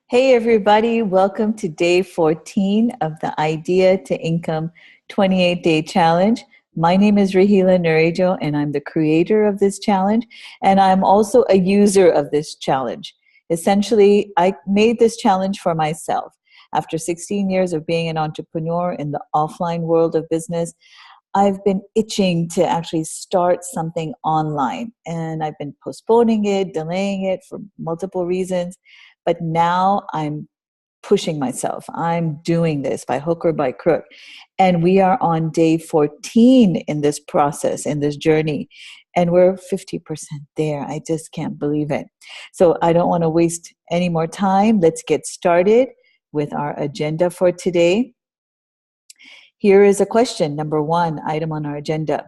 Hey, everybody, welcome to day 14 of the Idea to Income 28-Day Challenge. My name is Rahila Narejo, and I'm the creator of this challenge, and I'm also a user of this challenge. Essentially, I made this challenge for myself. After 16 years of being an entrepreneur in the offline world of business, I've been itching to actually start something online, and I've been postponing it, delaying it for multiple reasons. But now I'm pushing myself. I'm doing this by hook or by crook. And we are on day 14 in this process, in this journey. And we're 50% there. I just can't believe it. So I don't want to waste any more time. Let's get started with our agenda for today. Here is a question, number one item on our agenda.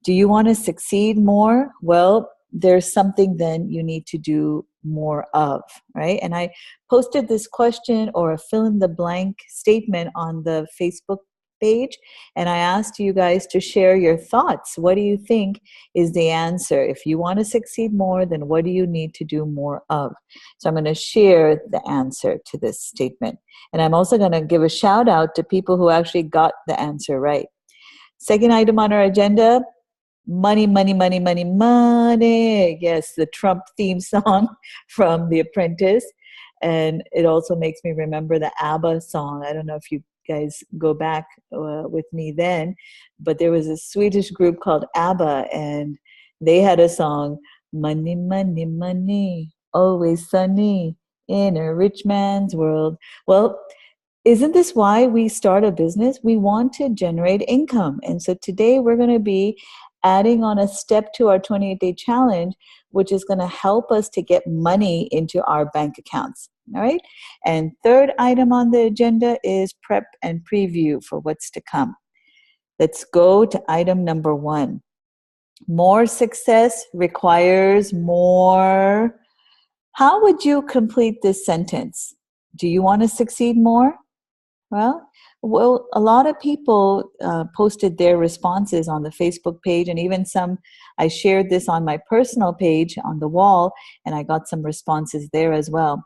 Do you want to succeed more? Well, there's something then you need to do more of, right? And I posted this question or a fill in the blank statement on the Facebook page, and I asked you guys to share your thoughts. What do you think is the answer? If you want to succeed more, then what do you need to do more of? So I'm going to share the answer to this statement. And I'm also going to give a shout out to people who actually got the answer right. Second item on our agenda, money, money, money, money, money. Yes, the Trump theme song from The Apprentice. And it also makes me remember the ABBA song. I don't know if you guys go back with me then, but there was a Swedish group called ABBA, and they had a song, money, money, money, always sunny in a rich man's world. Well, isn't this why we start a business? We want to generate income. And so today we're going to be adding on a step to our 28-day challenge, which is going to help us to get money into our bank accounts. All right. And third item on the agenda is prep and preview for what's to come. Let's go to item number one. More success requires more. How would you complete this sentence? Do you want to succeed more? Well, a lot of people posted their responses on the Facebook page, and even some, I shared this on my personal page on the wall, and I got some responses there as well.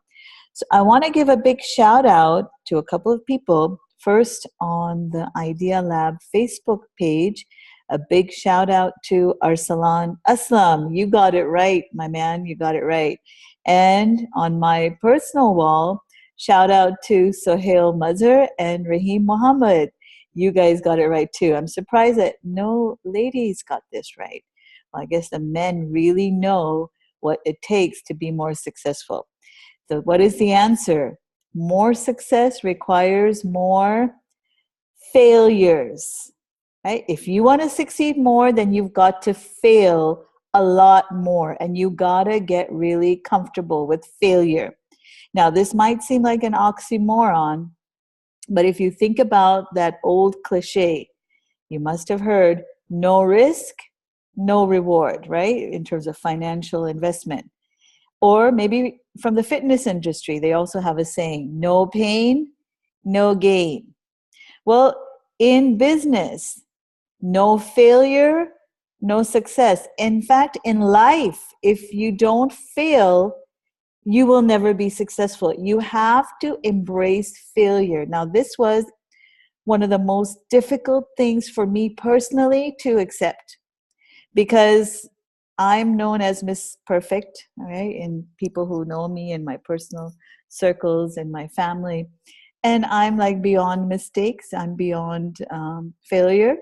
So I want to give a big shout out to a couple of people. First, on the Idea Lab Facebook page, a big shout out to Arsalan Aslam. You got it right, my man, you got it right. And on my personal wall, shout out to Sohail Mazhar and Rahim Muhammad. You guys got it right too. I'm surprised that no ladies got this right. Well, I guess the men really know what it takes to be more successful. So what is the answer? More success requires more failures, right? If you want to succeed more, then you've got to fail a lot more, and you got to get really comfortable with failure. Now, this might seem like an oxymoron, but if you think about that old cliche, you must have heard no risk, no reward, right? In terms of financial investment. Or maybe from the fitness industry, they also have a saying, no pain, no gain. Well, in business, no failure, no success. In fact, in life, if you don't fail, you will never be successful. You have to embrace failure. Now, this was one of the most difficult things for me personally to accept, because I'm known as Miss Perfect, all right, in people who know me in my personal circles and my family. And I'm like beyond mistakes. I'm beyond failure.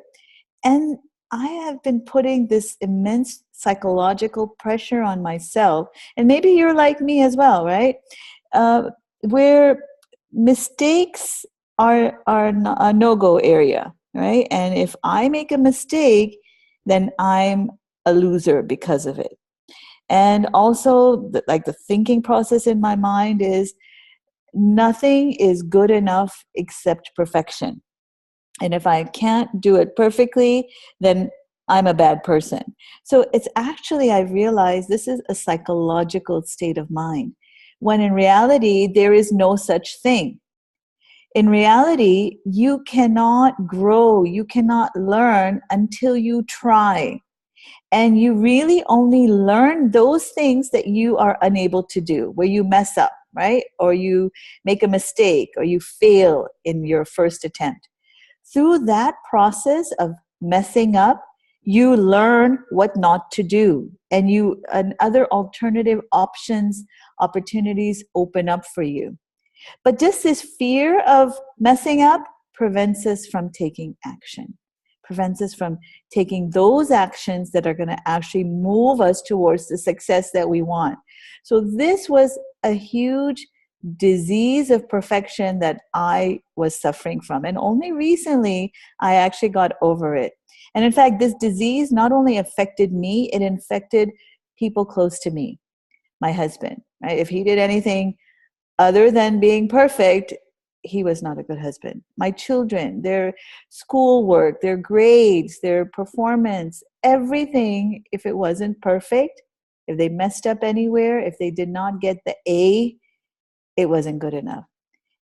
And I have been putting this immense psychological pressure on myself. And maybe you're like me as well, right? Where mistakes are a no-go area, right? And if I make a mistake, then I'm a loser because of it. And also, the thinking process in my mind is nothing is good enough except perfection. And if I can't do it perfectly, then I'm a bad person. So it's actually, I've realized this is a psychological state of mind, when in reality, there is no such thing. In reality, you cannot grow, you cannot learn until you try. And you really only learn those things that you are unable to do, where you mess up. right? Or you make a mistake, or you fail in your first attempt. Through that process of messing up, you learn what not to do, and other alternative options, opportunities open up for you. But just this fear of messing up prevents us from taking action, prevents us from taking those actions that are going to actually move us towards the success that we want. So this was a huge disease of perfection that I was suffering from. And only recently, I actually got over it. And in fact, this disease not only affected me, it infected people close to me, my husband, right? If he did anything other than being perfect, he was not a good husband. My children, their schoolwork, their grades, their performance, everything, if it wasn't perfect, if they messed up anywhere, if they did not get the A, it wasn't good enough.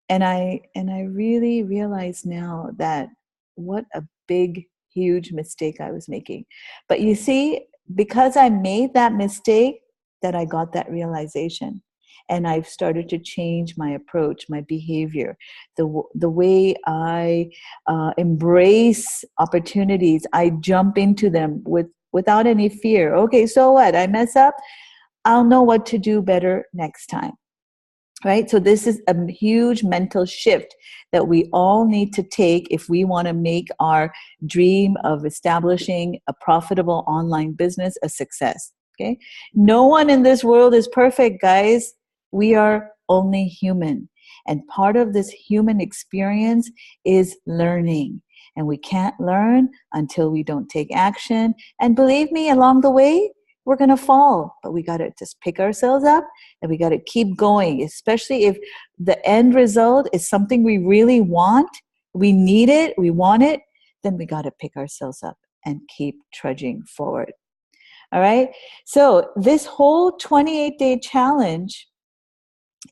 And I really realize now that what a big, huge mistake I was making. But you see, because I made that mistake, that I got that realization. And I've started to change my approach, my behavior, the way I embrace opportunities. I jump into them without any fear. Okay, so what? I mess up. I'll know what to do better next time. Right? So this is a huge mental shift that we all need to take if we want to make our dream of establishing a profitable online business a success. Okay? No one in this world is perfect, guys. We are only human. And part of this human experience is learning. And we can't learn until we don't take action. And believe me, along the way, we're going to fall, but we got to just pick ourselves up and we got to keep going, especially if the end result is something we really want, we need it, we want it, then we got to pick ourselves up and keep trudging forward. All right. So this whole 28-day challenge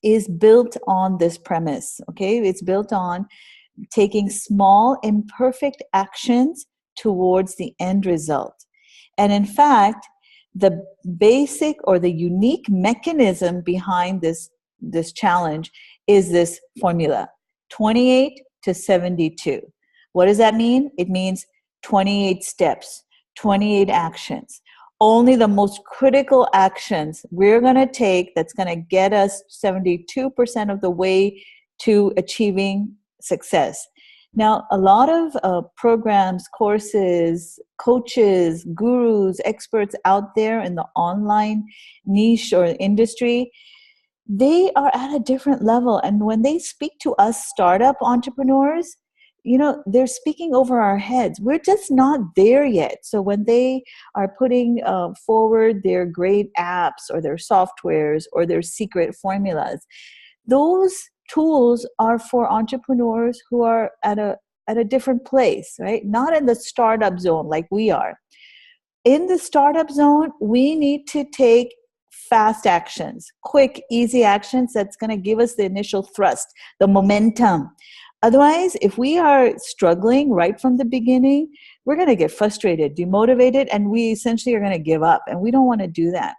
is built on this premise. Okay. It's built on taking small, imperfect actions towards the end result. And in fact, the basic or the unique mechanism behind this challenge is this formula, 28 to 72. What does that mean? It means 28 steps, 28 actions. Only the most critical actions we're going to take that's going to get us 72% of the way to achieving success. Now, a lot of programs, courses, coaches, gurus, experts out there in the online niche or industry, they are at a different level. And when they speak to us startup entrepreneurs, you know, they're speaking over our heads. We're just not there yet. So when they are putting forward their great apps or their softwares or their secret formulas, those tools are for entrepreneurs who are at a different place, right? Not in the startup zone like we are. In the startup zone, we need to take fast actions, quick, easy actions that's going to give us the initial thrust, the momentum. Otherwise, if we are struggling right from the beginning, we're going to get frustrated, demotivated, and we essentially are going to give up. And we don't want to do that.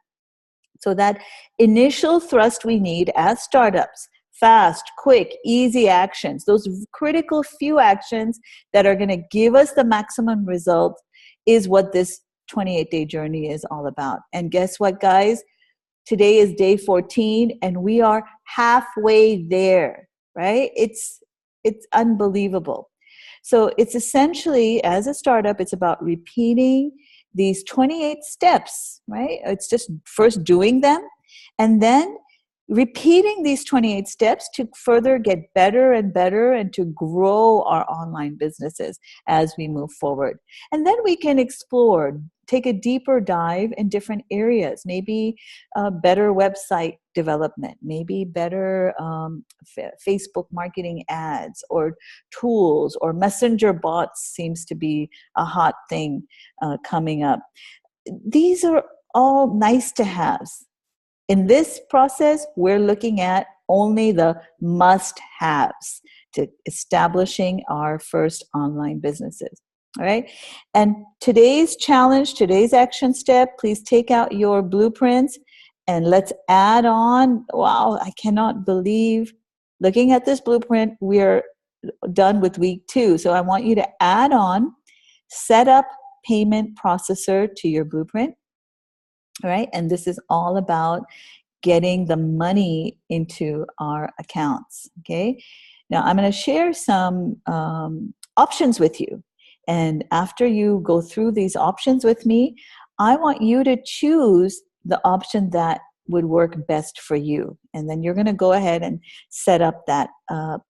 So that initial thrust we need as startups, fast, quick, easy actions, those critical few actions that are going to give us the maximum result is what this 28-day journey is all about. And guess what, guys? Today is day 14 and we are halfway there, right? It's unbelievable. So it's essentially, as a startup, it's about repeating these 28 steps, right? It's just first doing them and then repeating these 28 steps to further get better and better and to grow our online businesses as we move forward. And then we can explore, take a deeper dive in different areas, maybe better website development, maybe better Facebook marketing ads or tools, or messenger bots seems to be a hot thing coming up. These are all nice to haves. In this process, we're looking at only the must-haves to establishing our first online businesses. All right. And today's challenge, today's action step, please take out your blueprints And let's add on. Wow, I cannot believe, looking at this blueprint, we're done with week 2. So I want you to add on set up payment processor to your blueprint. All right. And this is all about getting the money into our accounts. Okay. Now I'm going to share some options with you. And after you go through these options with me, I want you to choose the option that would work best for you. And then you're going to go ahead and set up that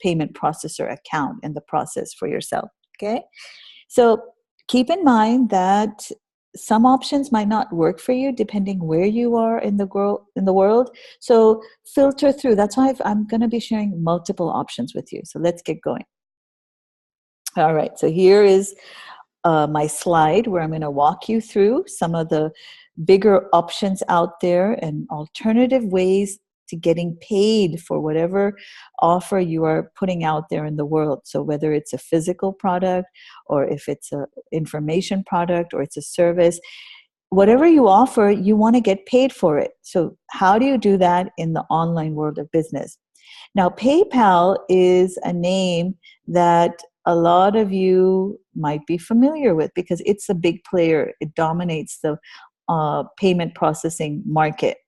payment processor account in the process for yourself. Okay. So keep in mind that some options might not work for you depending where you are in the world. So filter through. That's why I'm going to be sharing multiple options with you. So let's get going. All right. So here is my slide where I'm going to walk you through some of the bigger options out there and alternative ways to getting paid for whatever offer you are putting out there in the world. So whether it's a physical product or if it's an information product or it's a service, whatever you offer, you want to get paid for it. So how do you do that in the online world of business? Now, PayPal is a name that a lot of you might be familiar with because it's a big player. It dominates the payment processing market.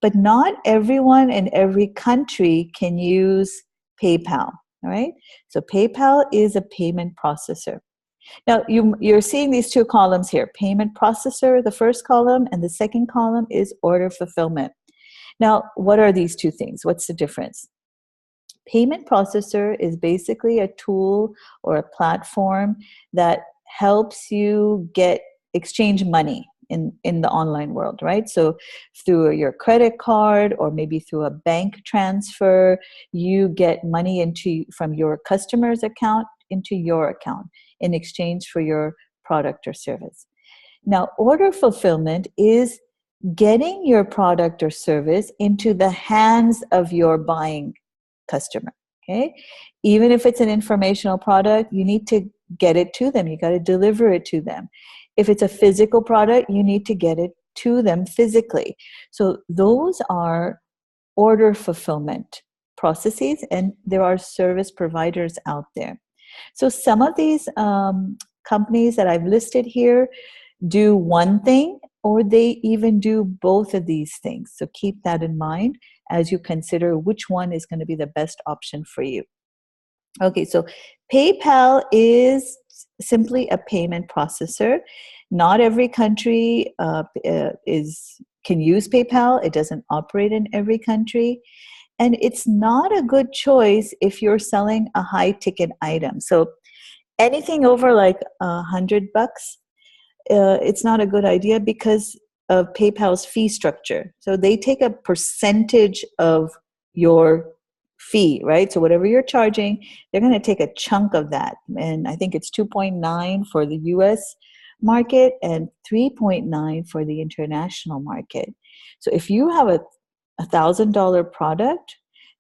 But not everyone in every country can use PayPal, all right? So PayPal is a payment processor. Now, you're seeing these two columns here, payment processor, the first column, and the second column is order fulfillment. Now, what are these two things? What's the difference? Payment processor is basically a tool or a platform that helps you exchange money in the online world, right? So through your credit card or maybe through a bank transfer, you get money from your customer's account into your account in exchange for your product or service. Now, order fulfillment is getting your product or service into the hands of your buying customer. Okay, even if it's an informational product, you need to get it to them. You got to deliver it to them. If it's a physical product, you need to get it to them physically. So those are order fulfillment processes, and there are service providers out there. So some of these companies that I've listed here do one thing, or they even do both of these things. So keep that in mind as you consider which one is going to be the best option for you. Okay, so PayPal is simply a payment processor. Not every country can use PayPal. It doesn't operate in every country. And it's not a good choice if you're selling a high ticket item. So anything over like $100, it's not a good idea because of PayPal's fee structure. So they take a percentage of your fee, right? So whatever you're charging, they're going to take a chunk of that. And I think it's 2.9 for the US market and 3.9 for the international market. So if you have a $1,000 product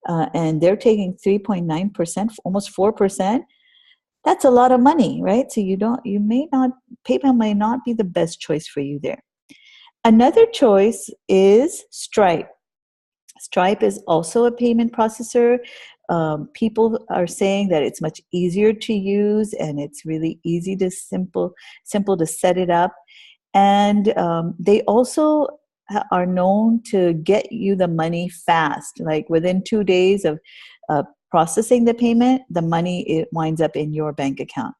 and they're taking 3.9%, almost 4%, that's a lot of money, right? So PayPal may not be the best choice for you there. Another choice is Stripe. Stripe is also a payment processor. People are saying that it's much easier to use and it's really easy to simple to set it up. And they also are known to get you the money fast, like within 2 days of processing the payment, the money it winds up in your bank account.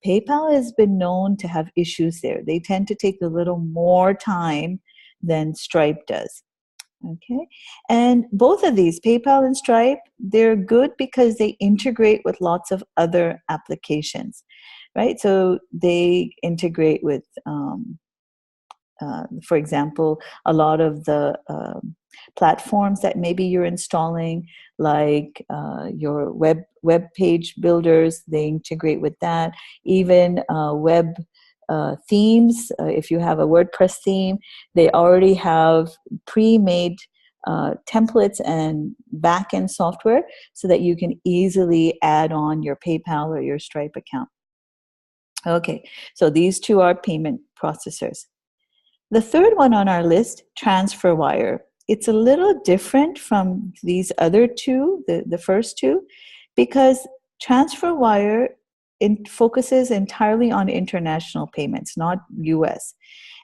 PayPal has been known to have issues there. They tend to take a little more time than Stripe does. Okay, and both of these, PayPal and Stripe, they're good because they integrate with lots of other applications, right? So they integrate with for example, a lot of the platforms that maybe you're installing, like your web page builders, they integrate with that. Even web themes, if you have a WordPress theme, they already have pre-made templates and back-end software so that you can easily add on your PayPal or your Stripe account. Okay, so these two are payment processors. The third one on our list, TransferWire. it's a little different from these other two, the first two, because TransferWire focuses entirely on international payments, not US.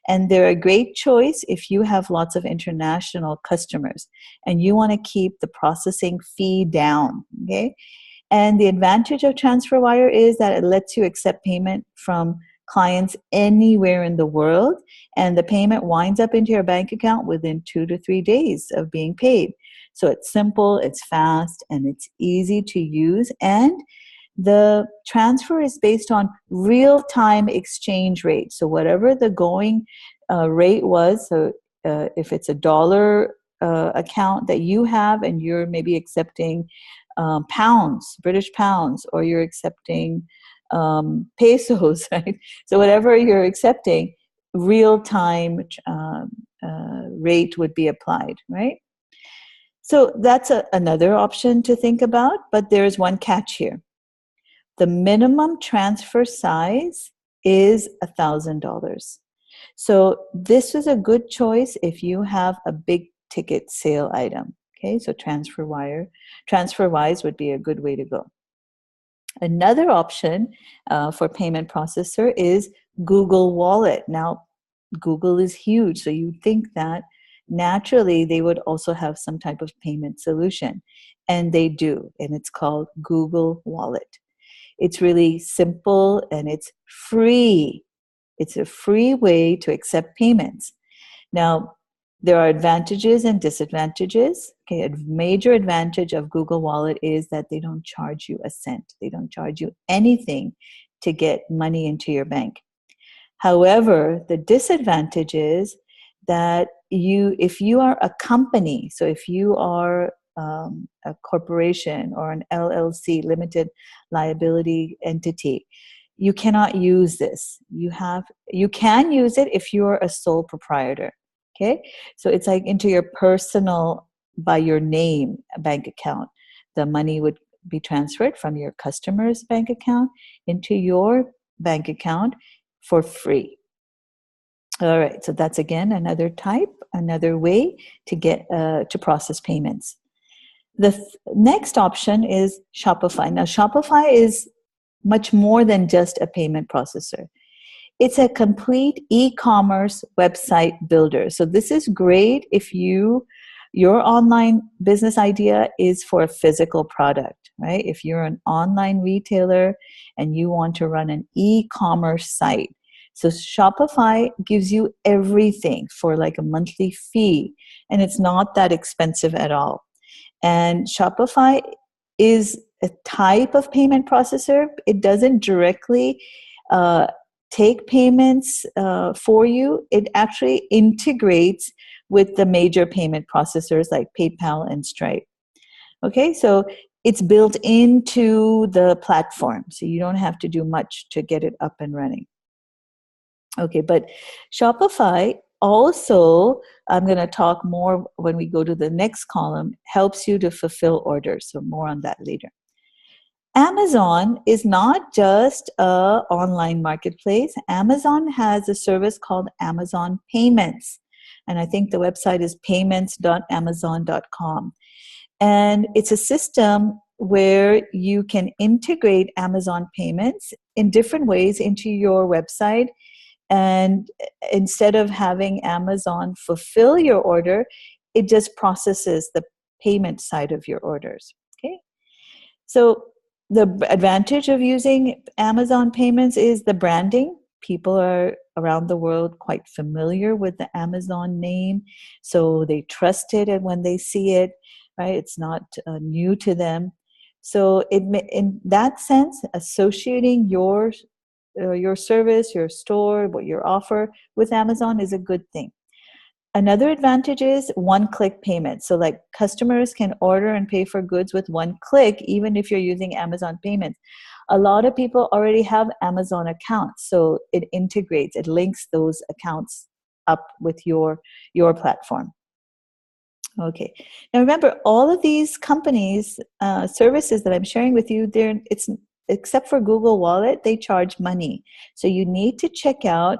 And they're a great choice if you have lots of international customers and you want to keep the processing fee down. Okay. And the advantage of TransferWire is that it lets you accept payment from clients anywhere in the world, and the payment winds up into your bank account within 2 to 3 days of being paid. So it's simple, it's fast, and it's easy to use. And the transfer is based on real-time exchange rate. So whatever the going rate was, so if it's a dollar account that you have and you're maybe accepting pounds, British pounds, or you're accepting pesos, right? So whatever you're accepting, real-time rate would be applied, right? So that's another option to think about, but there's one catch here. The minimum transfer size is $1,000. So this is a good choice if you have a big ticket sale item. Okay, so TransferWise would be a good way to go. Another option for payment processor is Google Wallet. Now, Google is huge, so you'd think that naturally they would also have some type of payment solution, and they do, and it's called Google Wallet. It's really simple and it's free. It's a free way to accept payments. Now, there are advantages and disadvantages. Okay, a major advantage of Google Wallet is that they don't charge you a cent. They don't charge you anything to get money into your bank. However, the disadvantage is that if you are a company, so if you are a corporation or an LLC, limited liability entity, you cannot use this. You can use it if you're a sole proprietor. Okay, so it's like into your personal, by your name, bank account. The money would be transferred from your customer's bank account into your bank account for free. All right, so that's again another way to get to process payments. The next option is Shopify. Now, Shopify is much more than just a payment processor. It's a complete e-commerce website builder. So this is great if your online business idea is for a physical product, right? If you're an online retailer and you want to run an e-commerce site. So Shopify gives you everything for like a monthly fee, and it's not that expensive at all. And Shopify is a type of payment processor. It doesn't directly take payments for you. It actually integrates with the major payment processors like PayPal and Stripe. Okay, so it's built into the platform, so you don't have to do much to get it up and running. Okay, but Shopify also, I'm going to talk more when we go to the next column, helps you to fulfill orders. So more on that later. Amazon is not just an online marketplace. Amazon has a service called Amazon Payments. And I think the website is payments.amazon.com. And it's a system where you can integrate Amazon Payments in different ways into your website. And instead of having Amazon fulfill your order, it just processes the payment side of your orders. Okay. So the advantage of using Amazon Payments is the branding. People are around the world quite familiar with the Amazon name, so they trust it, and when they see it, right, it's not new to them. So in that sense, associating your service, your store, what your offer with Amazon is a good thing. Another advantage is one-click payment. So like customers can order and pay for goods with one click, even if you're using Amazon Payments. A lot of people already have Amazon accounts, so it integrates, it links those accounts up with your platform. Okay. Now remember, all of these companies, services that I'm sharing with you, except for Google Wallet, they charge money. So you need to check out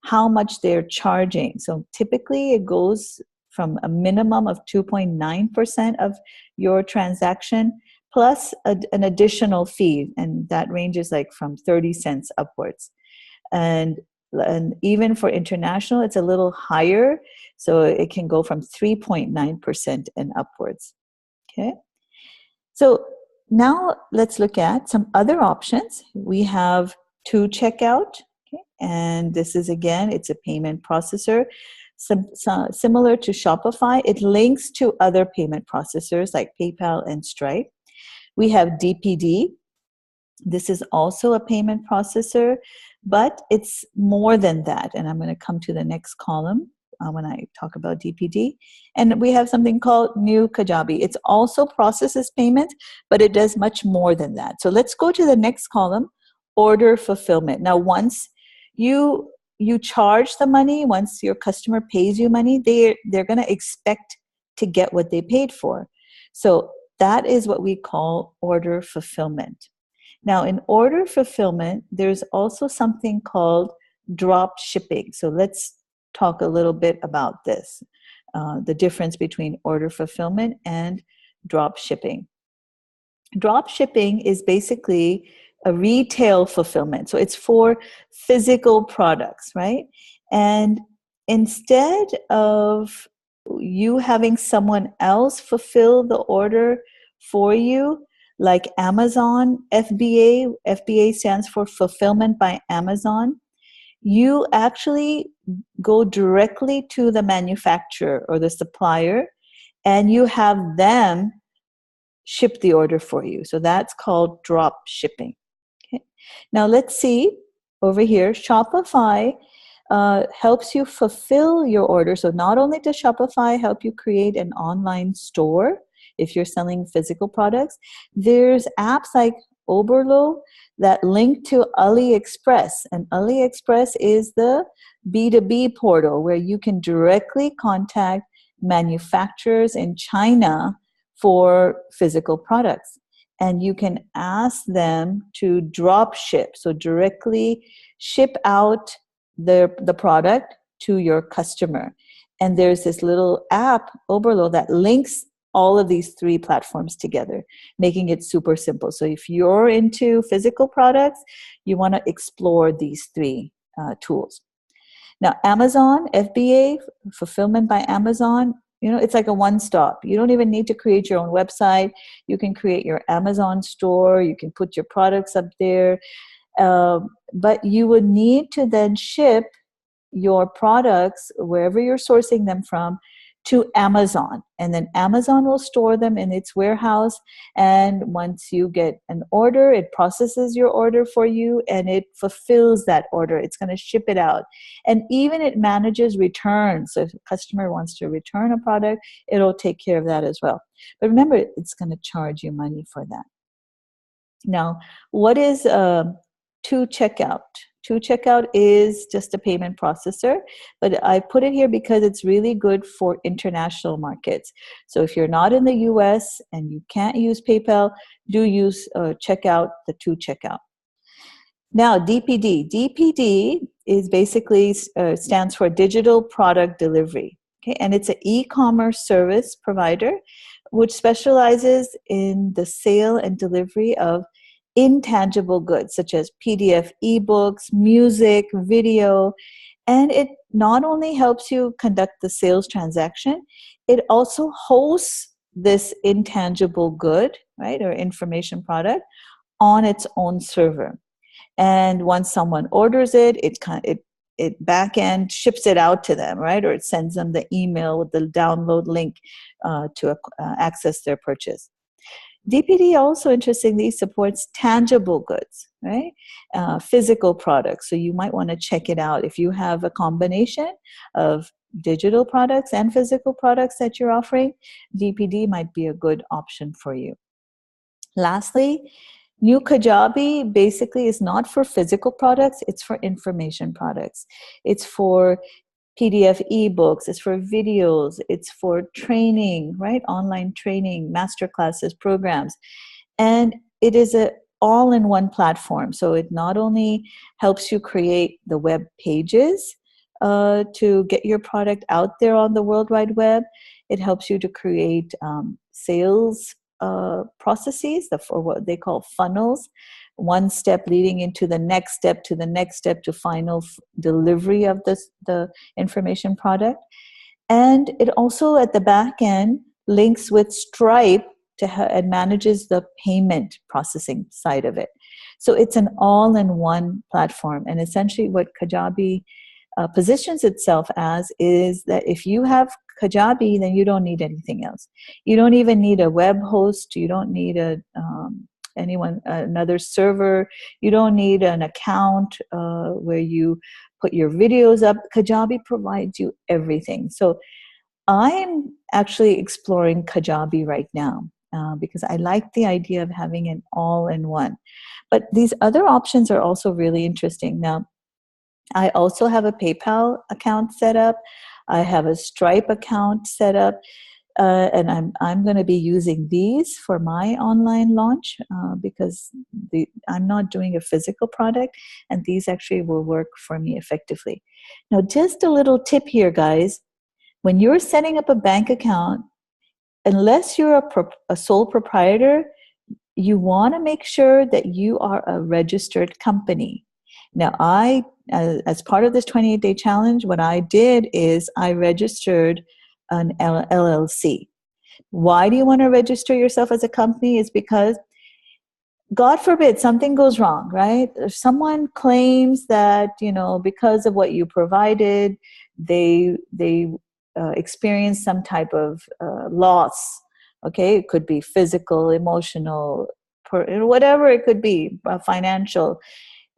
how much they're charging. So typically it goes from a minimum of 2.9% of your transaction plus an additional fee, and that ranges like from 30 cents upwards. And even for international, it's a little higher, so it can go from 3.9% and upwards. Okay, so now let's look at some other options. We have to checkout, okay? And this is, again, it's a payment processor. Similar to Shopify, it links to other payment processors like PayPal and Stripe. We have DPD. This is also a payment processor, but it's more than that. And I'm going to come to the next column when I talk about DPD. And we have something called New Kajabi. It also processes payment, but it does much more than that. So let's go to the next column, order fulfillment. Now, once you charge the money, once your customer pays you money, they're going to expect to get what they paid for. So that is what we call order fulfillment. Now, in order fulfillment, there's also something called drop shipping. So let's talk a little bit about this, the difference between order fulfillment and drop shipping. Drop shipping is basically a retail fulfillment. So it's for physical products, right? And instead of you having someone else fulfill the order for you, like Amazon, FBA stands for Fulfillment by Amazon, you actually go directly to the manufacturer or the supplier, and you have them ship the order for you. So that's called drop shipping. Okay. Now let's see over here, Shopify helps you fulfill your order. So not only does Shopify help you create an online store if you're selling physical products, there's apps like Oberlo that link to AliExpress. And AliExpress is the B2B portal where you can directly contact manufacturers in China for physical products. And you can ask them to drop ship, so directly ship out the product to your customer. And there's this little app, Oberlo, that links all of these three platforms together, making it super simple. So if you're into physical products, you want to explore these three tools. Now, Amazon, FBA, Fulfillment by Amazon, it's like a one-stop. You don't even need to create your own website. You can create your Amazon store. You can put your products up there. But you would need to then ship your products, wherever you're sourcing them from, to Amazon. And then Amazon will store them in its warehouse. And once you get an order, it processes your order for you and it fulfills that order. It's going to ship it out. And even it manages returns. So if a customer wants to return a product, it'll take care of that as well. But remember, it's going to charge you money for that. Now, what is to checkout? To checkout is just a payment processor, but I put it here because it's really good for international markets. So if you're not in the US and you can't use PayPal, do use checkout, the to checkout. Now, DPD. DPD is basically stands for Digital Product Delivery. Okay, and it's an e-commerce service provider which specializes in the sale and delivery of intangible goods such as PDF, ebooks, music, video, and it not only helps you conduct the sales transaction, it also hosts this intangible good, right, or information product on its own server. And once someone orders it, it back end ships it out to them, right, or it sends them the email with the download link to access their purchase. DPD also, interestingly, supports tangible goods, right? Physical products. So you might want to check it out. If you have a combination of digital products and physical products that you're offering, DPD might be a good option for you. Lastly, New Kajabi basically is not for physical products, it's for information products. It's for PDF ebooks, it's for videos, it's for training, right? Online training, master classes, programs. And it is an all-in-one platform. So it not only helps you create the web pages, to get your product out there on the World Wide Web. It helps you to create sales processes, or what they call funnels, one step leading into the next step to the next step to final delivery of the information product. And it also at the back end links with Stripe and manages the payment processing side of it. So it's an all-in-one platform. And essentially what Kajabi positions itself as is that if you have Kajabi, then you don't need anything else. You don't even need a web host. You don't need another server. You don't need an account where you put your videos up. Kajabi provides you everything. So I'm actually exploring Kajabi right now because I like the idea of having an all-in-one. But these other options are also really interesting. Now, I also have a PayPal account set up. I have a Stripe account set up. And I'm going to be using these for my online launch because I'm not doing a physical product, and these actually will work for me effectively. Now, just a little tip here, guys. When you're setting up a bank account, unless you're a sole proprietor, you want to make sure that you are a registered company. Now, as part of this 28-day challenge, what I did is I registered an LLC. Why do you want to register yourself as a company? Is because, God forbid, something goes wrong, right? If someone claims that, because of what you provided, they experience some type of loss. Okay, it could be physical, emotional, whatever it could be, financial,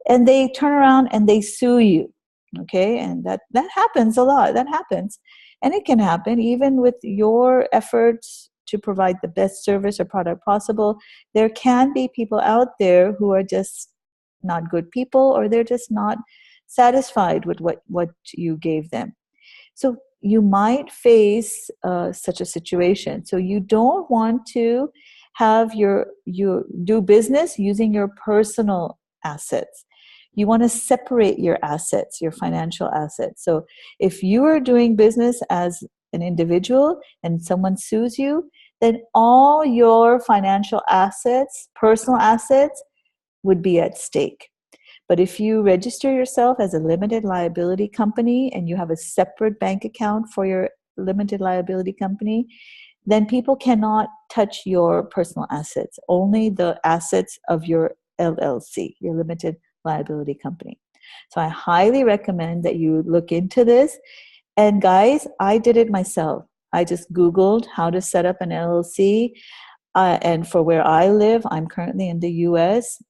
and they turn around and they sue you. Okay, and that happens a lot. That happens. And it can happen even with your efforts to provide the best service or product possible. There can be people out there who are just not good people, or they're just not satisfied with what you gave them. So you might face such a situation. So you don't want to have you do business using your personal assets. You want to separate your assets, your financial assets. So if you are doing business as an individual and someone sues you, then all your financial assets, personal assets, would be at stake. But if you register yourself as a limited liability company and you have a separate bank account for your limited liability company, then people cannot touch your personal assets, only the assets of your LLC, your limited liability company. So I highly recommend that you look into this. And guys, I did it myself. I just Googled how to set up an LLC. And for where I live, I'm currently in the US.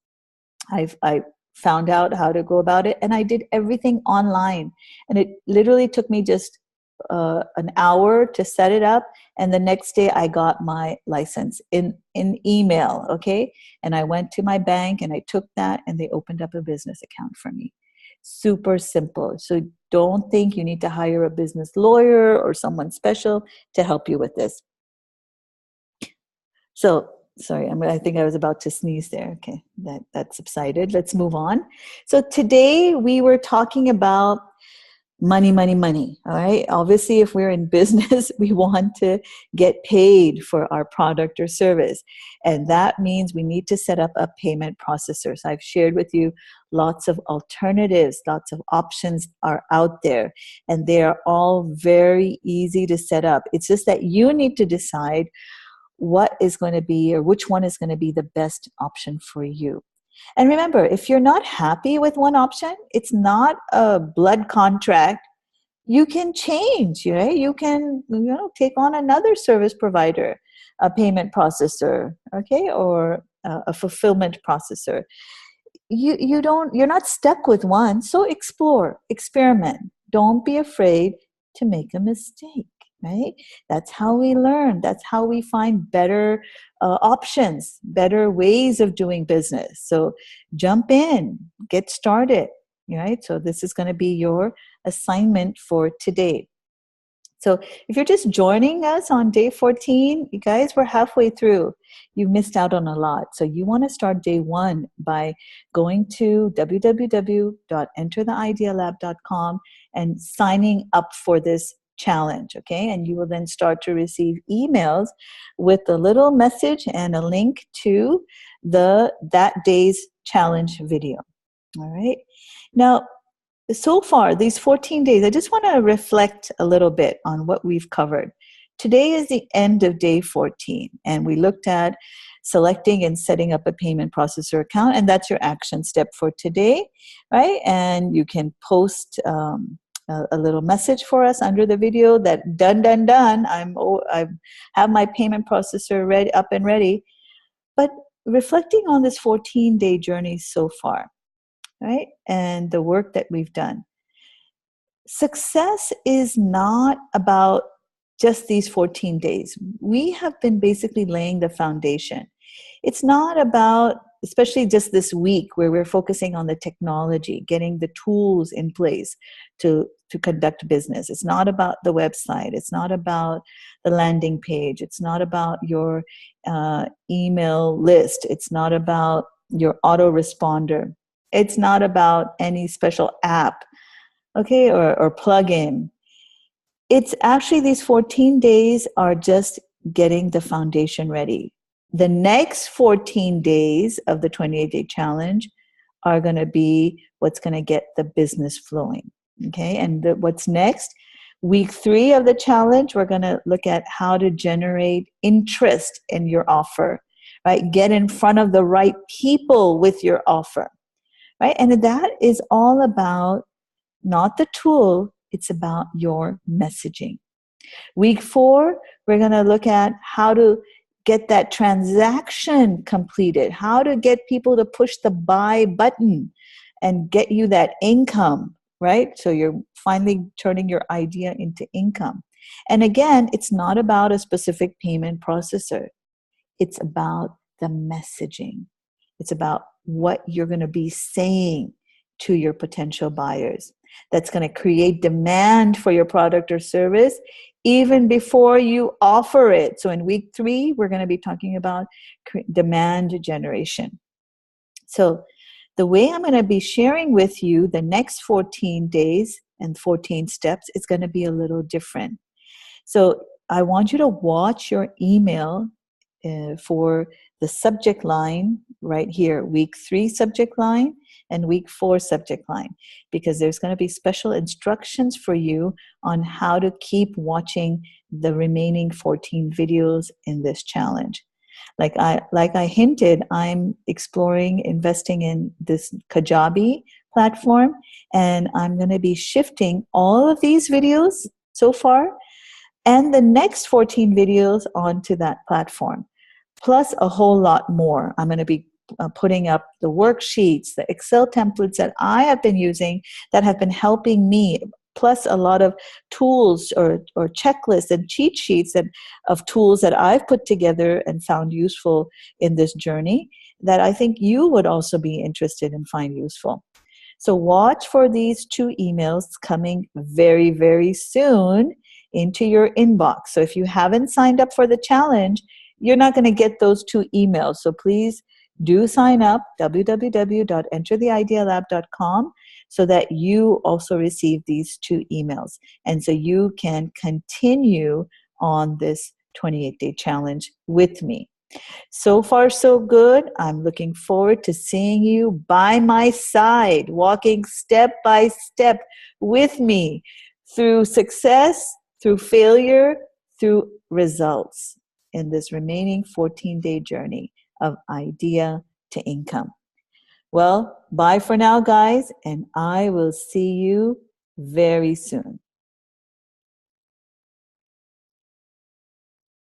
I found out how to go about it, and I did everything online. And it literally took me just an hour to set it up, and the next day I got my license in email. Okay, and I went to my bank and I took that, and they opened up a business account for me. Super simple. So don't think you need to hire a business lawyer or someone special to help you with this. So sorry, I think I was about to sneeze there. Okay, that subsided. Let's move on. So today we were talking about money, money, money. All right. Obviously, if we're in business, we want to get paid for our product or service. And that means we need to set up a payment processor. So I've shared with you lots of alternatives, lots of options are out there, and they are all very easy to set up. It's just that you need to decide what is going to be, or which one is going to be the best option for you. And remember, if you're not happy with one option, it's not a blood contract. You can change, right? You can, take on another service provider, a payment processor, okay, or a fulfillment processor. You're not stuck with one. So explore, experiment. Don't be afraid to make a mistake. Right? That's how we learn. That's how we find better options, better ways of doing business. So jump in, get started. Right? So this is going to be your assignment for today. So if you're just joining us on day 14, you guys, we're halfway through. You missed out on a lot. So you want to start day one by going to www.entertheidealab.com and signing up for this challenge, okay? And you will then start to receive emails with a little message and a link to that day's challenge video. All right. Now, so far, these 14 days, I just want to reflect a little bit on what we've covered. Today is the end of day 14, and we looked at selecting and setting up a payment processor account, and that's your action step for today, right? And you can post a little message for us under the video that done, I have my payment processor ready, up and ready. But reflecting on this 14-day journey so far, right? And the work that we've done. Success is not about just these 14 days. We have been basically laying the foundation. It's not about, especially just this week where we're focusing on the technology, getting the tools in place to conduct business. It's not about the website. It's not about the landing page. It's not about your email list. It's not about your autoresponder. It's not about any special app, okay, or plugin. It's actually these 14 days are just getting the foundation ready. The next 14 days of the 28-day challenge are going to be what's going to get the business flowing, okay? And what's next? Week 3 of the challenge, we're going to look at how to generate interest in your offer, right? Get in front of the right people with your offer. Right? And that is all about not the tool, it's about your messaging. Week 4, we're going to look at how to get that transaction completed, how to get people to push the buy button and get you that income, right? So you're finally turning your idea into income. And again, it's not about a specific payment processor. It's about the messaging. It's about what you're going to be saying to your potential buyers. That's going to create demand for your product or service even before you offer it. So in week 3, we're going to be talking about demand generation. So the way I'm going to be sharing with you the next 14 days and 14 steps is going to be a little different. So I want you to watch your email for the subject line right here, week 3 subject line and week 4 subject line, because there's going to be special instructions for you on how to keep watching the remaining 14 videos in this challenge. Like I hinted, I'm exploring investing in this Kajabi platform, and I'm going to be shifting all of these videos so far and the next 14 videos onto that platform, plus a whole lot more. I'm going to be putting up the worksheets, the Excel templates that I have been using that have been helping me, plus a lot of tools or checklists and cheat sheets of tools that I've put together and found useful in this journey that I think you would also be interested and find useful. So watch for these 2 emails coming very, very soon into your inbox. So if you haven't signed up for the challenge, you're not going to get those 2 emails. So please do sign up, www.entertheidealab.com, so that you also receive these 2 emails. And so you can continue on this 28-day challenge with me. So far, so good. I'm looking forward to seeing you by my side, walking step by step with me through success, through failure, through results in this remaining 14-day journey of idea to income. Well, bye for now, guys, and I will see you very soon.